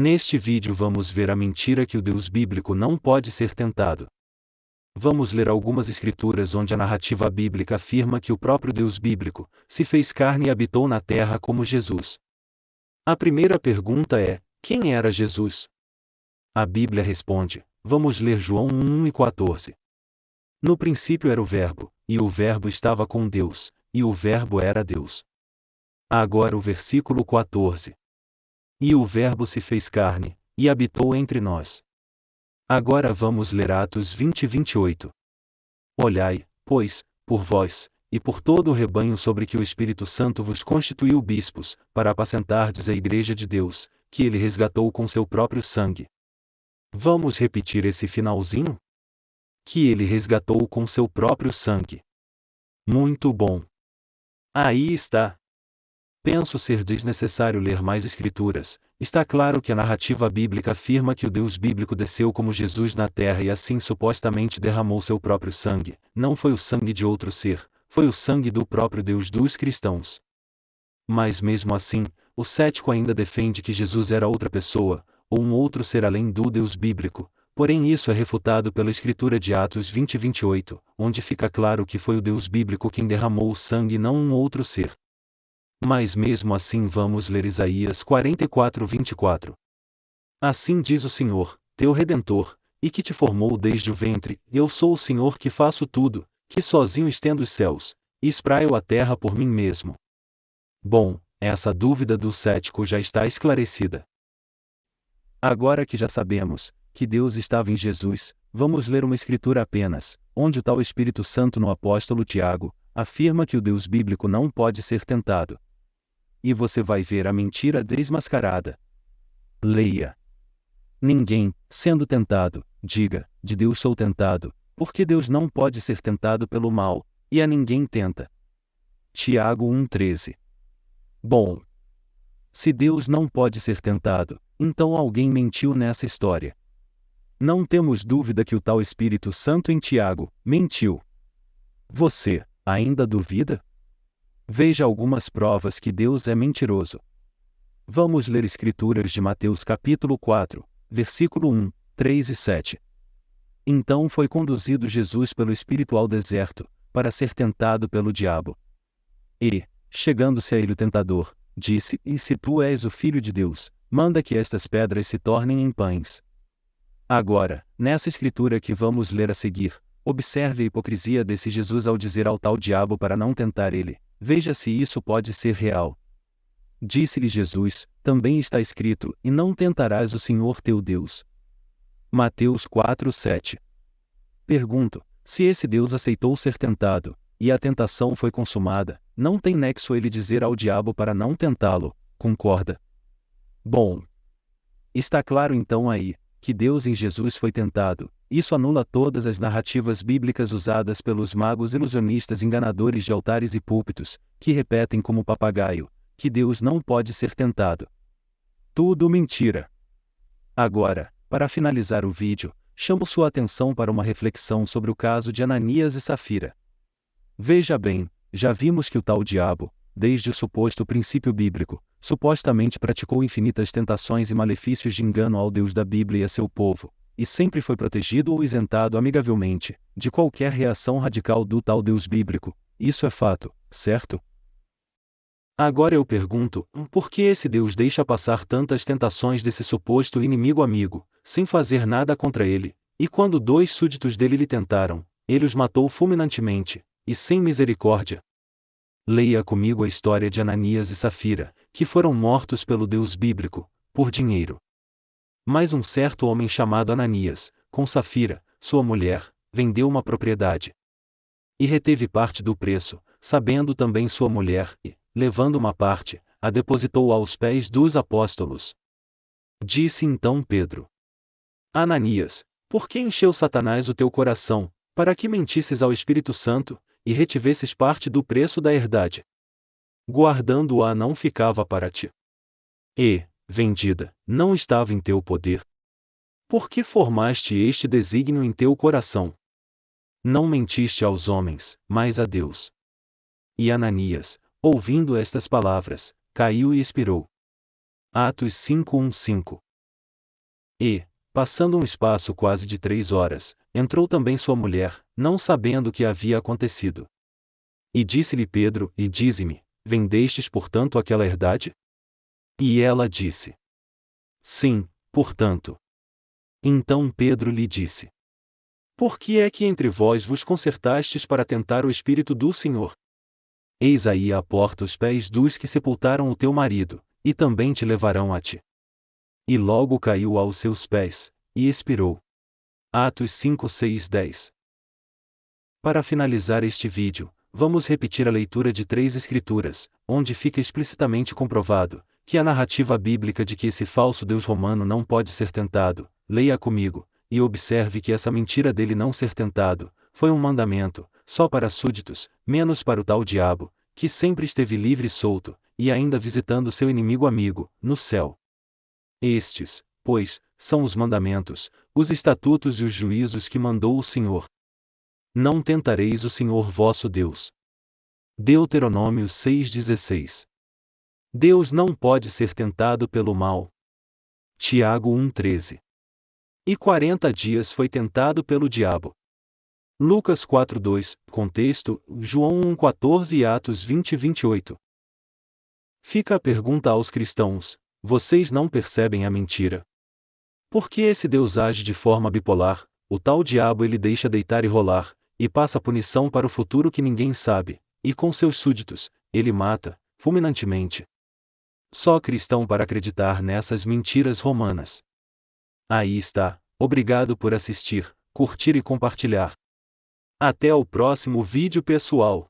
Neste vídeo vamos ver a mentira que o Deus bíblico não pode ser tentado. Vamos ler algumas escrituras onde a narrativa bíblica afirma que o próprio Deus bíblico se fez carne e habitou na terra como Jesus. A primeira pergunta é: quem era Jesus? A Bíblia responde. Vamos ler João 1:14. No princípio era o Verbo, e o Verbo estava com Deus, e o Verbo era Deus. Agora o versículo 14. E o Verbo se fez carne, e habitou entre nós. Agora vamos ler Atos 20:28. Olhai, pois, por vós, e por todo o rebanho sobre que o Espírito Santo vos constituiu bispos, para apacentardes a igreja de Deus, que ele resgatou com seu próprio sangue. Vamos repetir esse finalzinho? Que ele resgatou com seu próprio sangue. Muito bom. Aí está. Penso ser desnecessário ler mais escrituras. Está claro que a narrativa bíblica afirma que o Deus bíblico desceu como Jesus na terra e assim supostamente derramou seu próprio sangue. Não foi o sangue de outro ser, foi o sangue do próprio Deus dos cristãos. Mas mesmo assim, o cético ainda defende que Jesus era outra pessoa, ou um outro ser além do Deus bíblico. Porém isso é refutado pela escritura de Atos 20:28, onde fica claro que foi o Deus bíblico quem derramou o sangue e não um outro ser. Mas mesmo assim vamos ler Isaías 44:24. Assim diz o Senhor, teu Redentor, e que te formou desde o ventre, eu sou o Senhor que faço tudo, que sozinho estendo os céus, e espraio a terra por mim mesmo. Bom, essa dúvida do cético já está esclarecida. Agora que já sabemos que Deus estava em Jesus, vamos ler uma escritura apenas, onde o tal Espírito Santo no apóstolo Tiago afirma que o Deus bíblico não pode ser tentado. E você vai ver a mentira desmascarada. Leia. Ninguém, sendo tentado, diga, de Deus sou tentado, porque Deus não pode ser tentado pelo mal, e a ninguém tenta. Tiago 1:13. Bom. Se Deus não pode ser tentado, então alguém mentiu nessa história. Não temos dúvida que o tal Espírito Santo em Tiago mentiu. Você ainda duvida? Veja algumas provas que Deus é mentiroso. Vamos ler escrituras de Mateus capítulo 4, versículo 1, 3 e 7. Então foi conduzido Jesus pelo Espírito ao deserto, para ser tentado pelo diabo. E, chegando-se a ele o tentador, disse: E se tu és o Filho de Deus, manda que estas pedras se tornem em pães. Agora, nessa escritura que vamos ler a seguir, observe a hipocrisia desse Jesus ao dizer ao tal diabo para não tentar ele. Veja se isso pode ser real. Disse-lhe Jesus, também está escrito, e não tentarás o Senhor teu Deus. Mateus 4:7. Pergunto, se esse Deus aceitou ser tentado, e a tentação foi consumada, não tem nexo ele dizer ao diabo para não tentá-lo, concorda? Bom. Está claro então aí, que Deus em Jesus foi tentado. Isso anula todas as narrativas bíblicas usadas pelos magos ilusionistas enganadores de altares e púlpitos, que repetem como papagaio, que Deus não pode ser tentado. Tudo mentira. Agora, para finalizar o vídeo, chamo sua atenção para uma reflexão sobre o caso de Ananias e Safira. Veja bem, já vimos que o tal diabo, desde o suposto princípio bíblico, supostamente praticou infinitas tentações e malefícios de engano ao Deus da Bíblia e a seu povo, e sempre foi protegido ou isentado amigavelmente de qualquer reação radical do tal Deus bíblico. Isso é fato, certo? Agora eu pergunto, por que esse Deus deixa passar tantas tentações desse suposto inimigo amigo, sem fazer nada contra ele, e quando 2 súditos dele lhe tentaram, ele os matou fulminantemente, e sem misericórdia? Leia comigo a história de Ananias e Safira, que foram mortos pelo Deus bíblico, por dinheiro. Mas um certo homem chamado Ananias, com Safira, sua mulher, vendeu uma propriedade. E reteve parte do preço, sabendo também sua mulher, e, levando uma parte, a depositou aos pés dos apóstolos. Disse então Pedro: Ananias, por que encheu Satanás o teu coração, para que mentisses ao Espírito Santo, e retivesses parte do preço da herdade? Guardando-a não ficava para ti. E, vendida, não estava em teu poder. Por que formaste este desígnio em teu coração? Não mentiste aos homens, mas a Deus. E Ananias, ouvindo estas palavras, caiu e expirou. Atos 5:1-5. E, passando um espaço quase de 3 horas, entrou também sua mulher, não sabendo o que havia acontecido. E disse-lhe Pedro, e dize-me, vendestes portanto aquela herdade? E ela disse: Sim, portanto. Então Pedro lhe disse: Por que é que entre vós vos concertastes para tentar o Espírito do Senhor? Eis aí à porta os pés dos que sepultaram o teu marido, e também te levarão a ti. E logo caiu aos seus pés, e expirou. Atos 5, 6, 10. Para finalizar este vídeo, vamos repetir a leitura de 3 escrituras, onde fica explicitamente comprovado que a narrativa bíblica de que esse falso Deus romano não pode ser tentado. Leia comigo, e observe que essa mentira dele não ser tentado foi um mandamento, só para súditos, menos para o tal diabo, que sempre esteve livre e solto, e ainda visitando seu inimigo amigo, no céu. Estes, pois, são os mandamentos, os estatutos e os juízos que mandou o Senhor. Não tentareis o Senhor vosso Deus. Deuteronômio 6,16. Deus não pode ser tentado pelo mal. Tiago 1,13. E 40 dias foi tentado pelo diabo. Lucas 4,2, contexto, João 1,14 e Atos 20:28. Fica a pergunta aos cristãos: vocês não percebem a mentira? Por que esse Deus age de forma bipolar? O tal diabo ele deixa deitar e rolar, e passa punição para o futuro que ninguém sabe, e com seus súditos, ele mata, fulminantemente. Só cristão para acreditar nessas mentiras romanas. Aí está, obrigado por assistir, curtir e compartilhar. Até o próximo vídeo pessoal.